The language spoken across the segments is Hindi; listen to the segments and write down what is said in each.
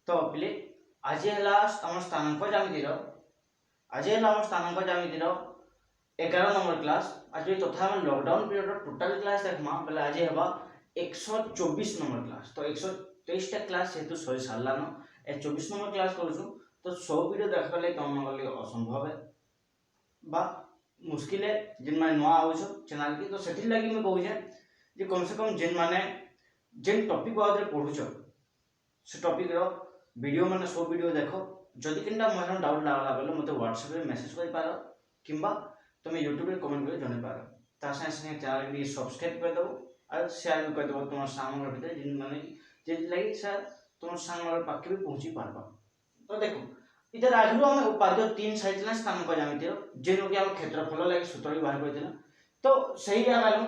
तो पिले आज है आम स्थानांक ज्यामितिर आज है आम स्थानांक ज्यामितिर 11 नंबर क्लास। आज तथा हम लॉकडाउन पीरियड टोटाल क्लास देखमा बोले आज है 124 नंबर क्लास। तो 123 टा क्लास हेतु सरी सारलान 24 नंबर क्लास करूछु। तो 100 वीडियो देखबा ले तुम गले असंभव है बा मुश्किल है जिन माने नवा आउछ चैनल की। तो सेठी लागि मैं कहू जे कम से कम जिन माने जिन टॉपिक बारे पढुछ से टॉपिक रो वीडियो माने 100 वीडियो देखो। जदि किंटा मन डाउट लागला बेले मते व्हाट्सएप रे मैसेज करि पारो किंबा तुम यूट्यूब रे कमेंट कर जने पारो। ता संगे चैनल भी सब्सक्राइब कर दो और शेयर भी कर दो तुम सामने भीतर जिन माने जे लागि सर तुम सामने पाके भी पहुंची पारबा। तो देखो इधर आगु हम उपाध्याय 3 साइड स्थानांक ज्यामितिर जेनो कि हम क्षेत्रफल लागि सूत्र भी बाहर करथिला। तो सही आगालु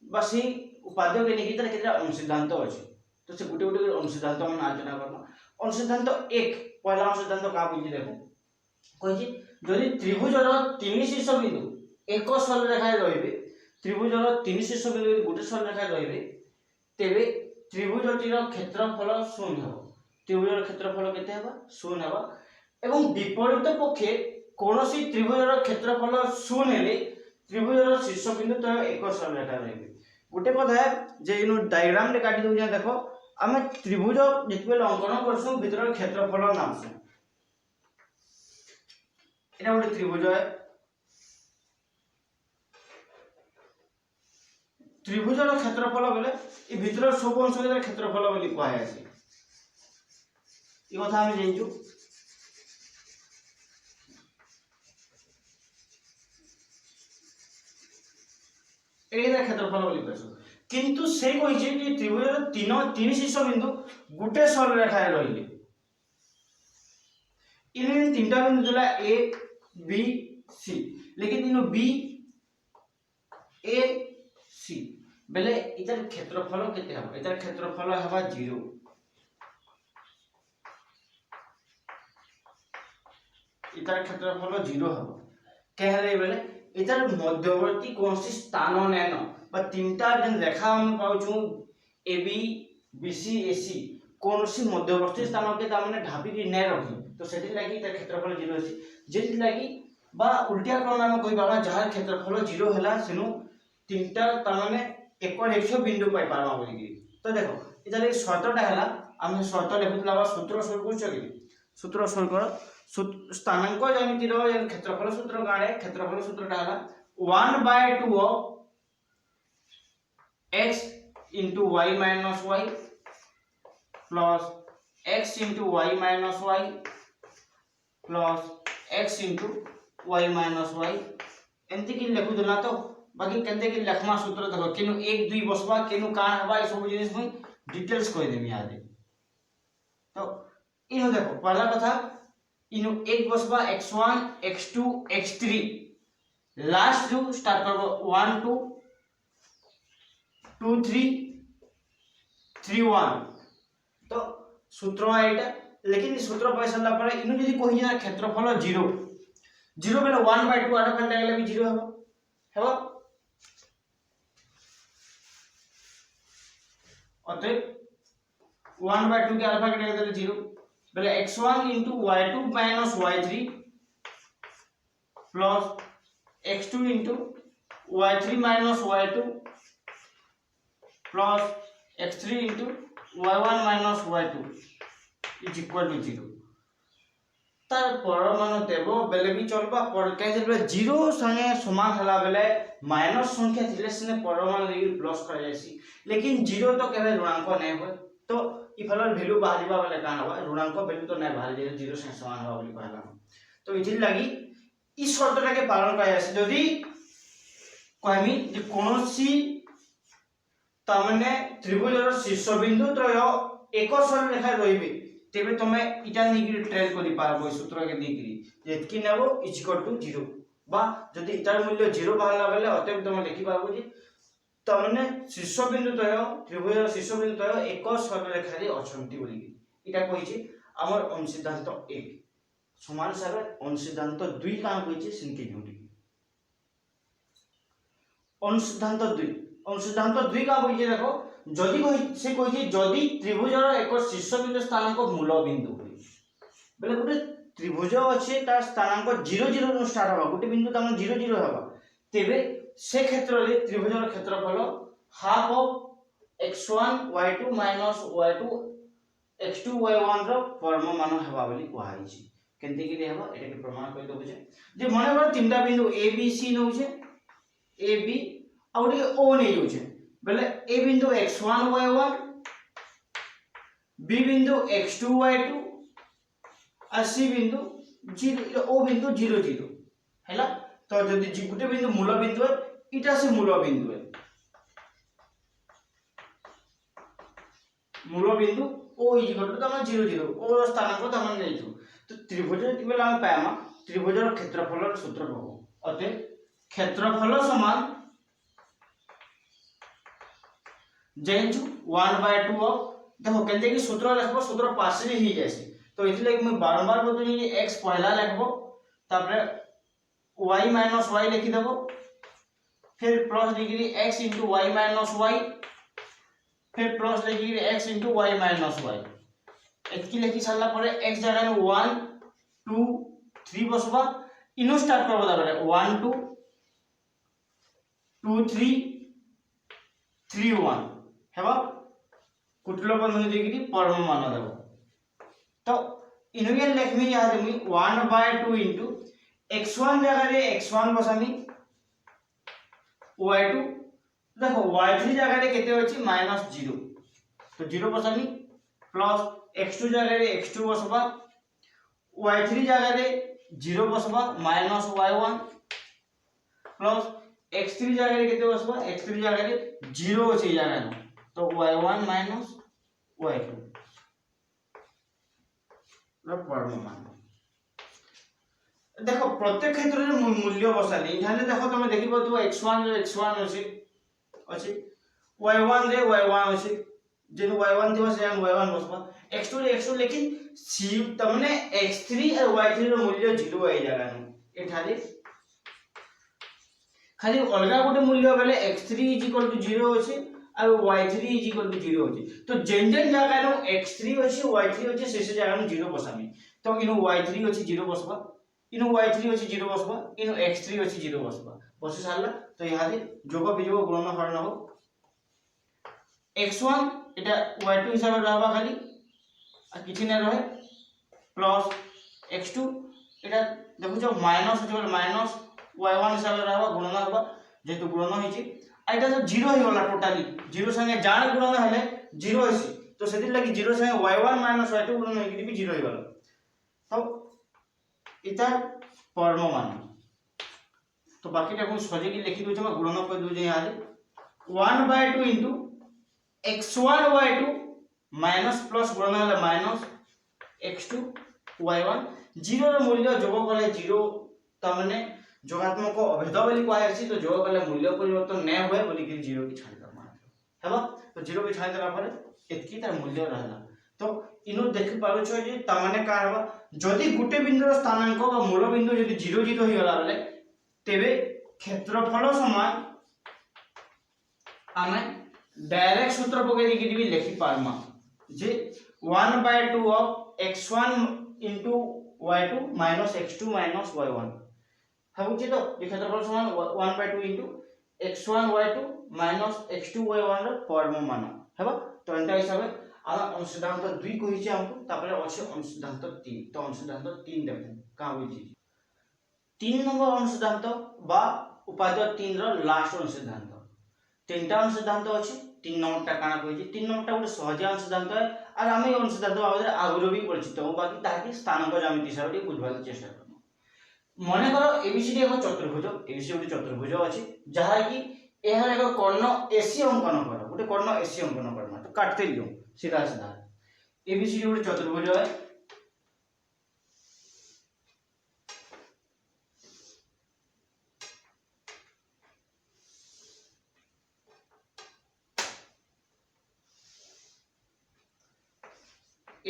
बस ही उपाध्याय के निकितर केतरा अनुसिद्धांत अछि। तो से गुटे गुटे अनुसिद्धांत हम आलोचना करबा। अनुसिद्धांत 1 पहला अनुसिद्धांत का बुझी देखो कहि जदि त्रिभुजर तीन शीर्ष बिंदु एक सरल रेखाय रहिबे त्रिभुजर तीन शीर्ष बिंदु गुटे सरल रेखाय रहिबे तेबे त्रिभुजटीर क्षेत्रफल 0 हो। त्रिभुजर क्षेत्रफल केते हेबा 0 हेबा एवं विपरीत पक्षे कोनोसी त्रिभुजर क्षेत्रफल 0 हेले त्रिभुजर शीर्ष बिंदु तो एक सरल रेखा रहिबे। गुटे कथा है जे इनो डायग्राम रे काटी दउ जे देखो आमे त्रिभुज जेतबेल अंकन करसु भीतर क्षेत्रफल नामसु एटा गोटे त्रिभुज है। त्रिभुजर क्षेत्रफल बेले ई भीतर सब अंश के क्षेत्रफल बोली कहै अछि। ई कथा हम जेंजु एटा क्षेत्रफल बोली कहसु किंतु से कहि जे कि त्रिभुजर तीन शीर्ष बिंदु गुटे सरल रेखाय रहिले इन तीनटा बिंदु दिला ए बी सी लेकिन इनो बी ए सी बेले इधर क्षेत्रफल केते हबो इधर क्षेत्रफल हबा 0 इधर क्षेत्रफल 0 हबो कहले बेले इधर मध्यवर्ती कौन सी स्थान नेनो बा तीनटा जन रेखा हम पाउछु ए बी बी सी ए सी कौन सी मध्यवर्ती स्थान के ता माने ढापी के नै रखी। तो सेठी लागि इधर क्षेत्रफल 0 अछि जेति लागि बा उल्टा क्रम में कोइ बाबा जहार क्षेत्रफल 0 हला सेनु तीनटा ता माने एक रेखीय बिंदु पाई पारबा बोली। तो देखो इधर एक शर्तटा हला हम शर्त लिखुतला बा सूत्र सोल कुछ कि सूत्र सोल कर स्थानांक ज्यामितिर क्षेत्रफल सूत्र गाड़े क्षेत्रफल सूत्रटा हला 1/2 of x into y minus y plus x into y minus y plus x into y minus y एंती कि लिखु देना। तो बाकी केते कि लखमा सूत्र देखो केनु 1 2 बसबा केनु कान हबा ई सब जिनिस मुई डिटेल्स कहि देमी आदि। तो इनो देखो पहला कथा इनो 1 बसबा x1 x2 x3 लास्ट जो स्टार्ट करबो 1 2 2 3 3 1। तो सूत्र आइटा लेकिन सूत्र पैसा पर इनु जदी कहि जा क्षेत्रफल 0 0 बेले 1/2 आटा फल लागले भी 0 हेबो अतः 1/2 के अल्फा के देले 0 बेले x1 into y2 minus y3 plus x2 into y3 minus y2 plus x3 into y1 minus y2 is equal to 0। तार परमाणु देबो बेले भी चलबा पर के जे 0 संगे समान हला बेले माइनस संख्या थिले सने परमाणु रे प्लस कर जायसी लेकिन 0 तो केबे ऋणांक नै होय। तो ई फलर वैल्यू बाहरिबा बेले कान होबा ऋणांक वैल्यू तो नै बाहर जे 0 संगे समान होबा बोली कहला। तो इथिल लागि ई शर्तटा के पालन कर जायसी जदी कहमी जे कोनोसी तामने त्रिभुजर शीर्ष बिंदु त्रय एक सरल रेखा रहिबे तेबे तमे इटा निकरी ट्रेस करि पारबो सूत्र के निकरी जेतकी नेबो इज इक्वल टू 0 बा जदी इटार मूल्य 0 बाहरला बेले अतएव तमे लिखि पारबो जे तामने शीर्ष बिंदु त्रय त्रिभुजर शीर्ष बिंदु त्रय एक सरल रेखा रे अछंती बोली इटा कहि छी हमर अनुसिद्धांत 1 समान सारे अनुसिद्धांत 2 का कहि छी सिनके जोडी अनुसिद्धांत 2 का कहि देखो जदि से कहि जदि त्रिभुजर एक शीर्षबिंदु स्थानांक मूल बिंदु बोले गोटे त्रिभुज अच्छे तार स्थानांक 0 0 रु स्टार्ट होगा गोटे बिंदु तार 0 0 होगा तेबे से क्षेत्र रे त्रिभुजर क्षेत्रफल half of x1 y2 minus y2 x2 y1 रो परम मान हेबा बोली कहै छी केनते कि हेबा एटा के प्रमाण कहि दो बुझे जे माने कर तीनटा बिंदु a b c नौ छे a b और o नै जो छे बोले a बिंदु x1 y1 b बिंदु x2 y2 और c बिंदु 0 o बिंदु 0 0 हैला तो जदि गुटे बिंदु मूल बिंदु है इटा से मूल बिंदु है मूल बिंदु o इज इक्वल टू तमा 0 0 o रो स्थानांक तमा नेछु तो त्रिभुज केबेला हम पायमा त्रिभुजर क्षेत्रफल रो सूत्र पाबो अते क्षेत्रफल समान जेंचु 1/2 ऑफ देखो केनते कि सूत्र लिखबो सूत्र पास में ही जैसे तो इसलिए मैं बारंबार बोलूं कि x पहला लिखबो तापर y माइनस y लिखि देबो फिर plus degree x into y minus y फिर plus degree x into y minus y एतकी लिखि सारला परे x जगह में 1 2 3 बसबा इनो स्टार्ट करबो तापर 1 2 2 3 3 1 हेबा कुटलो पर नहीं डिग्री परम मान देबो तो इनोगेन लेखमी याद मी 1/2 into x1 जगह रे x1 बसामी y2 देखो y3 जगह रे केते होची -0 तो 0 बसामी प्लस x2 जगह रे x2 बसबा y3 जगह रे 0 बसबा -y1 प्लस x3 जगह रे केते बसबा x3 जगह रे 0 होची जगह तो y1 y2 परम मान देखो प्रत्येक क्षेत्र रे मूल्य बसाले इठाने देखो तुम देखि पतु x1 रे x1 अछि y1 रे y1 अछि जेनु y1 दिवस जे y1 बसबा x2 रे x2 लेकिन c तमने x3 और y3 रो मूल्य 0 आइ जागा न एठाले खाली अलगा गोटे मूल्य बेले x3 0 अछि और y3 0 अछि तो जेन जेन जगह नो x3 अछि y3 अछि से जगह नो 0 बसामी तो इनो y3 अछि 0 बसबा इनो y3 अछि 0 बसबा इनो x3 अछि 0 बसबा बस सारला तो यहा दे जोग विजोग गुणन हरण हो x1 एटा y2 हिसाब रहबा खाली आ किछि नै रहे प्लस x2 एटा देखु जो माइनस जो माइनस y1 हिसाब रहबा गुणन होबा जेतु गुणन होइछि आइटा तो 0 ही होला टोटली 0 संगे जान गुणन हले 0 होइछि तो सेति लागि 0 संगे y1 y2 गुणन होइकि भी 0 ही होला तो इता परम मान तो बाकी टा को सजे की लिखि दो छ गुणन कर दो जे यहां 1/2 into x1 y2 minus plus गुणन हले माइनस x2 y1 0 रो मूल्य जोग करले 0 तमने जोगात्मक अभेद बोली कहै अछि तो जोग करले मूल्य परिवर्तन नै होय बोली कि 0 की छाड़ दमा हेबा तो 0 की छाड़ देला पर एतकी तार मूल्य रहला तो इनो देखि पारो छ जे तमने का हबा जदि गुटे बिंदुर स्थानांक बा मूल बिंदु जदि 0 0 होई गला बेले तेबे क्षेत्रफल समान आमे डायरेक्ट सूत्र पके दिकि भी लिखि पारमा जे 1/2 of x1 into y2 minus x2 minus y1 हबुची तो ये क्षेत्रफल समान 1/2 into x1 y2 minus x2 y1 रो परम मान हेबा तो एंटा हिसाबे आ अंशदांत 2 कहि छै हमको तापर अछि अंशदांत 3 तो अंशदांत 3 देखो का होई छै 3 नंबर अंशदांत बा उपाद्य 3 रो लास्ट अंशदांत तीनटा अंशदांत अछि 3 नंबर टा काना कहि छै 3 नंबर टा ଗୋଟେ ସହଜ अंशदांत है और आमे अंशदांत बाबद आगुरो भी परिचित हो बाकी ताकि स्थानांक ज्यामिति हिसाब रे बुझबाक चेष्टा कर मने करो एबीसीडी एक चतुर्भुज एबीसीडी एक चतुर्भुज अछि जहा कि एहर एक कर्ण एसी अंकन करो गोटे कर्ण एसी अंकन करना तो काटते लियो सीधा सीधा एबीसीडी एक चतुर्भुज है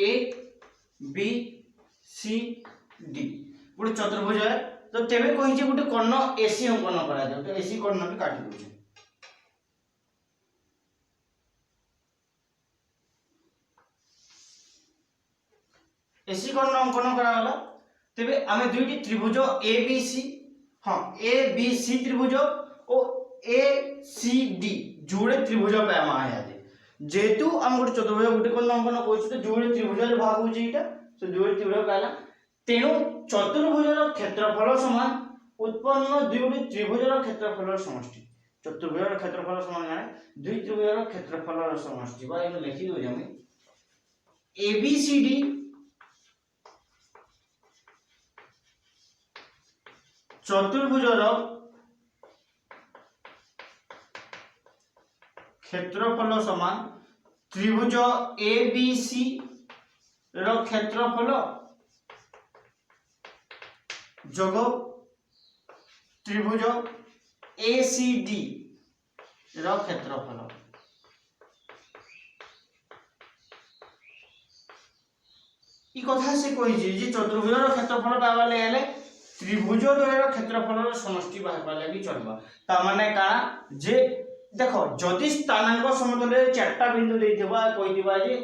ए बी सी डी गोटे चतुर्भुज है तो तेबे कहि जे गोटे कर्ण एसी अंकन करा जाय तो एसी कर्ण के काटि दो एसी कोण अंकन करागला तेबे आमे दुईटी त्रिभुज एबीसी हां एबीसी त्रिभुज और एसीडी जोड़े त्रिभुज पामा यादे जेतु हम गोटे चतुर्भुज गोटे कोण अंकन कोछि तो जोड़े त्रिभुज रे भाग होछि एटा तो जोड़े त्रिभुज पाला तेणु चतुर्भुजर क्षेत्रफल समान उत्पन्न दुईटी त्रिभुजर क्षेत्रफल समष्टि चतुर्भुजर क्षेत्रफल समान गाने दुई त्रिभुजर क्षेत्रफल समष्टि बा एमे लिखि दो जमे एबीसीडी चतुर्भुजर क्षेत्रफल समान त्रिभुज एबीसी रो क्षेत्रफल जोग त्रिभुज एसीडी रो क्षेत्रफल ई कथा से कहि जे चतुर्भुजर क्षेत्रफल पावा ले त्रिभुज द्वयर क्षेत्रफल समष्टि बाहर लगी चलबा ता माने का जे देखो जदि स्थानांक समतल रे चारटा बिंदु देथिबा कहिदिबा जे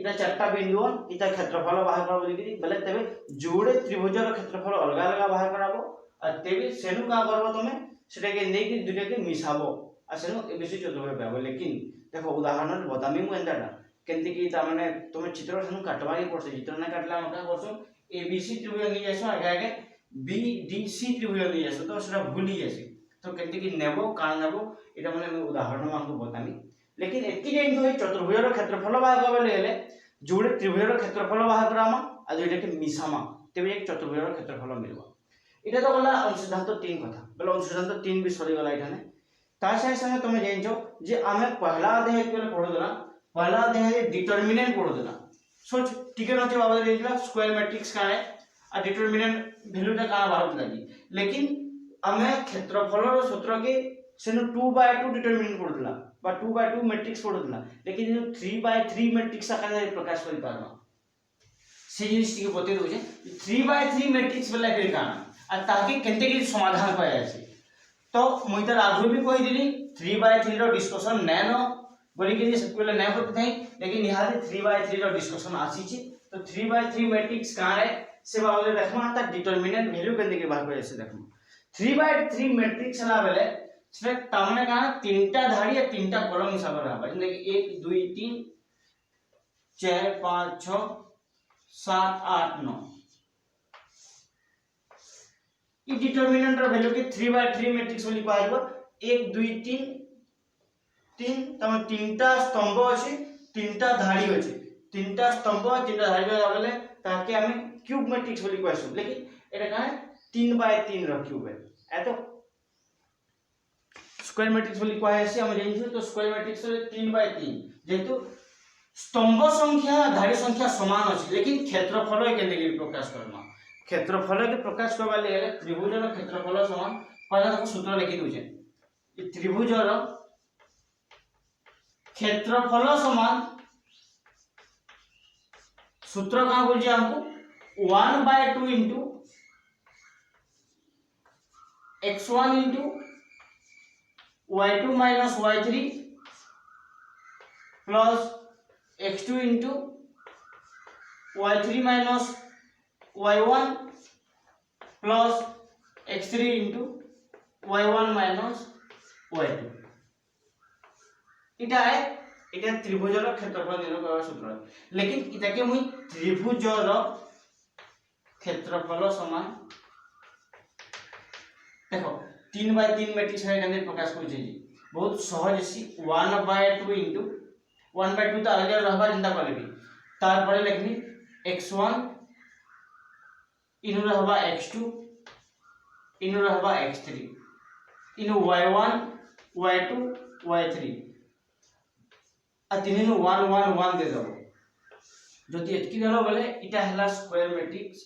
इटा चारटा बिंदु इटा क्षेत्रफल बाहर करबो बोली बेले तबे जोड़े त्रिभुजर क्षेत्रफल अलग अलग बाहर कराबो आ तेबे सेनु का करबो तमे सेटा के नै कि दुटा के मिसाबो आ सेनु एबीसी चतुर्भुज पाबो लेकिन देखो उदाहरण बतामी मु एंदाटा केंति कि ता माने तमे चित्र सेनु काटबा के पड़से चित्र ना काटला हम का करसो एबीसी त्रिभुज नि जासो आगे आगे बीडीसी त्रिभुज नि जासो तो सेटा भूली जासी तो केंति कि नेबो का नेबो एटा माने मैं उदाहरण मानकु बतामी लेकिन एति जेन तो चतुर्भुजर क्षेत्रफल बाहर करबे हेले जोड़े त्रिभुजर क्षेत्रफल बाहर करामा आ दुटा के मिसामा तेबे एक चतुर्भुजर क्षेत्रफल मिलबा एटा तो गला अंशसिद्धांत 3 कथा बोले अंशसिद्धांत 3 भी सरी गला एठाने ता संगे तुम जानछो जे आमे पहला अध्याय के पढो देला पहला अध्याय रे डिटरमिनेंट पढो देला सोच ठीक है नचे बाबा देला स्क्वायर मैट्रिक्स का है आ डिटरमिनेंट वैल्यू ता का बाहर लागी लेकिन आमे क्षेत्रफल रो सूत्र के सेनु 2/2 डिटरमिनेंट पढो देला बा 2/2 मैट्रिक्स पढो देला लेकिन 3/3 मैट्रिक्स आकार रे प्रकाश करि पारमा से जिनिस के बते दोजे 3/3 मैट्रिक्स बेला के काना आ ताकि केनते के समाधान पाया छै तो मुई त आगु भी कहि दिली 3/3 रो डिस्कशन नैनो बोली के सब पहले नै होत थई लेकिन यहाँ 3/3 रो डिस्कशन आसी छी तो 3/3 मैट्रिक्स का है से बाबू देखमा त डिटरमिनेंट वैल्यू केनते के बाहर करे से देखमा 3/3 मैट्रिक्स हला बेले से तामने का तीनटा धाड़ी या तीनटा कॉलम हिसाब रहबा जने कि 1 2 3 4 5 6 7 8 9 ई डिटरमिनेंट रो वैल्यू के 3/3 मैट्रिक्स बोली कहबो 1 2 3 3 तम तीनटा स्तंभ अछि तीनटा धाड़ी अछि तीनटा स्तंभ तीनटा धाड़ी रहले ताकि हमें क्यूब मैट्रिक्स बोली कहसु लेकिन एटा का 3/3 रो क्यूब है ए तो स्क्वायर मैट्रिक्स बोली कहै छै हम जानि तो स्क्वायर मैट्रिक्स रे 3/3 जेतु स्तंभ संख्या धाड़ी संख्या समान अछि लेकिन क्षेत्रफल केने के प्रकाश करना क्षेत्रफल के प्रकाश करबा ले त्रिभुजर क्षेत्रफल समान पहला तक सूत्र लिखि दोजे ई त्रिभुजर क्षेत्रफल समान सूत्र का बोल जे हमको 1/2 into x1 into y2 minus y3 plus x2 into y3 minus y1 plus x3 into y1 minus y2 इटा है इटा त्रिभुजर क्षेत्रफल निर्णय करबा सूत्र लेकिन इटा के मुई त्रिभुजर क्षेत्रफल समान देखो 3/3 मैट्रिक्स है केने प्रकाश कर छी बहुत सहज सी 1/2 into 1/2 तो आगे रहबा चिंता करबी तार परे लिखनी x1 इनु रहबा x2 इनु रहबा x3 इनु y1 y2 y3 आ तीननु 1 1 1 दे दबो जदि एतकी देलो बोले इटा हला स्क्वायर मैट्रिक्स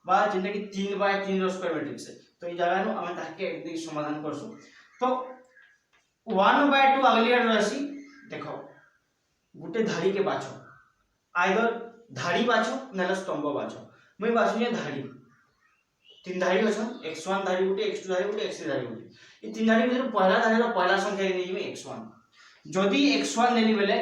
बा जेने कि 3/3 रो स्क्वायर मैट्रिक्स है तो ई जगह नु हम ताके एक समाधान करसु तो 1/2 अगली आड राशि देखो गुटे धाड़ी के बाछो आइदर धाड़ी बाछो नला स्तंभ बाछो मैं बाछु ये धाड़ी तीन धाड़ी अछि x1 धाड़ी गुटे x2 धाड़ी गुटे x3 धाड़ी गुटे ई तीन धाड़ी भीतर पहला धाड़ी रो पहला संख्या नै जेमे x1 जदि x1 नेली बेले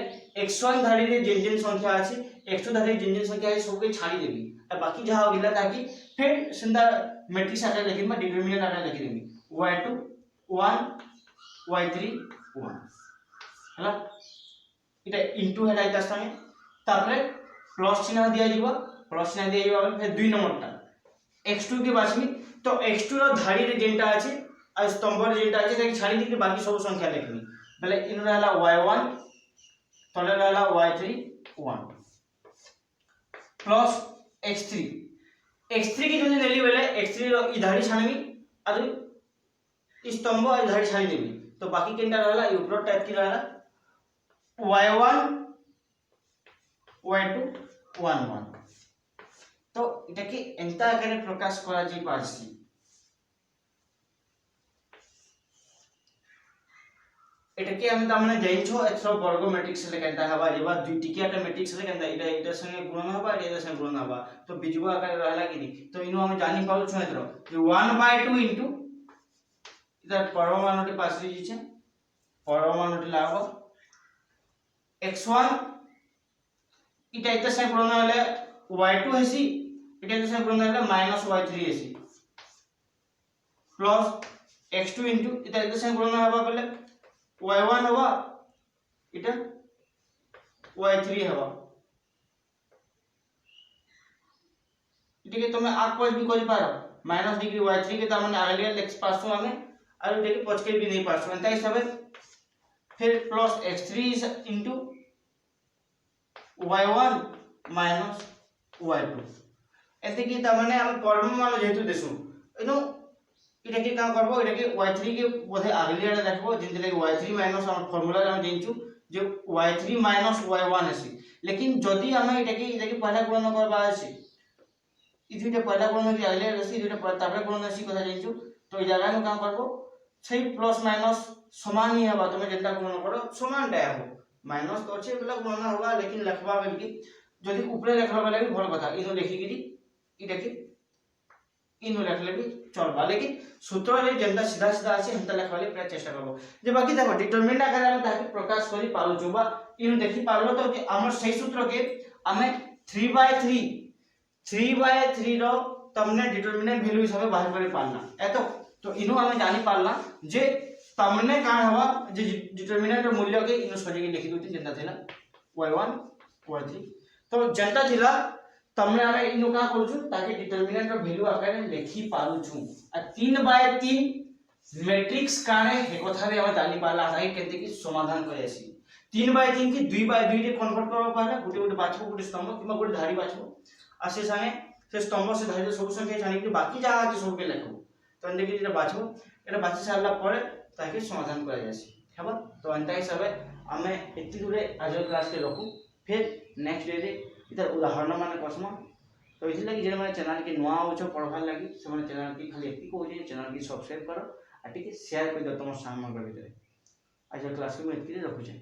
x1 धाड़ी रे जिन जिन संख्या अछि x2 धाड़ी जिन जिन संख्या अछि सबके छाड़ी देबी आ बाकी जहा होगिला ताकि फिर सिंदा मैट्रिक्स आकार लिखि में डिटरमिनेंट आकार लिखि देबी y2 1 y3 1 हला इटा इनटू हेला इता संगे तापरे प्लस चिन्ह दिया जीवा प्लस चिन्ह दिया जीवा फिर 2 नंबर ता x2 के बाछमी तो x2 रो धाड़ी रे जेंटा अछि आ स्तंभ रे जेंटा अछि ताकि छाड़ी दी के बाकी सब संख्या लिखबी बेले इन रहला y1 तले रहला y3 1 प्लस x3 x3 की जने नेली बेले x3 रो इ धाड़ी छानमी आ स्तंभ आ धाड़ी छानी देबी तो बाकी केनटा रहला इ ऊपर टाइप की रहला y1 y2 1 1 तो इटा की एंता आकारे प्रकाश करा जी पारसी एटा के हम तामने जाइछो एथरो वर्ग मैट्रिक्स ले केनता हबा जेबा दुई टिकियाटा मैट्रिक्स ले केनता इटा इटा संगे गुणन हबा इटा संगे गुणन हबा तो बिजुआ आकार रहला कि तो इनो हम जानि पाउ छ एथरो जे 1/2 इनटू इधर परमाणुटी पास ली छै परमाणुटी लागो x1 इटा इटा संगे गुणन हले y2 हेसी इटा इटा संगे गुणन हले -y3 हेसी प्लस x2 इनटू इटा इटा संगे गुणन हबा बेले y1 हवा इटा y3 हवा इटा के तुम आग पॉइंट भी कर पारो माइनस डिग्री y3 के त हमने आगे लेक्स पासो हमें और इटा के पछ के भी नहीं पासो एंता हिसाब फिर plus x3 into y1 minus y2 एते की त माने हम परमाणु जेतु देसु एनो इटा के काम करबो इटा के y3 के बोधे आगली आडे देखबो जिनते लगे y3 माइनस हम फार्मूला हम देंचु जे y3 माइनस y1 अछि लेकिन जदी हम इटा के पहला गुणन करबा अछि इ दुटा पहला गुणन के आगली आडे अछि दुटा तापर गुणन अछि कथा देंचु तो इ जगह में काम करबो छै प्लस माइनस समान ही हबा तुम जेंता गुणन करो समान टाइप हो माइनस तो अछि मतलब गुणन होगा लेकिन लिखबा बेल की जदी ऊपर लिखबा बेल भी भल कथा इनो लिखि गिरी इ देखि इनो लिखले भी चलबा लेकिन सूत्र रे जेंता सीधा सीधा अछि हमता लिखबाले पूरा चेष्टा करबो जे बाकी देखो डिटरमिनेंट आकार हम ताकि प्रकाश करी पालु जोबा इनो देखि पालो तो जे हमर सही सूत्र के हमें 3/3 रो तमने डिटरमिनेंट वैल्यू हिसाब बाहर करे पालना एतो तो इनो हमें जानि पालना जे तमने का हवा जे डिटरमिनेंट रो मूल्य के इनो सजे के लिखि दोती जेंता थिला y1 y3 तो जेंता थिला तमने हमें इनो का करू ताकि डिटरमिनेंट रो वैल्यू आकार लिखि पालु छु आ 3/3 मैट्रिक्स काने हे कथा रे हम जानि पाला ताकि केते की समाधान करे आसी 3/3 की 2/2 रे कन्वर्ट करबा पहले गुटे गुटे बाछबो गुटे स्तंभ किबा गुटे धाड़ी बाछबो आ से संगे से स्तंभ से धाड़ी सब संख्या जानि कि बाकी जहा अछि सब के लिखबो तो देखि जेटा बाछबो एटा बाछि सारला परे ताकि समाधान करे आसी हेबा तो अंत हिसाब हमें एति दूरे आज क्लास के रखू फिर नेक्स्ट डे रे इधर उदाहरण माने कसम तो इथि लगी जे माने चैनल के नवा हो छ पढ़वार लागि से माने चैनल की खाली एति को जे चैनल की सब्सक्राइब करो आ टिके शेयर कर दो तुम सामग्री भीतर आज क्लास में एति रखू छै।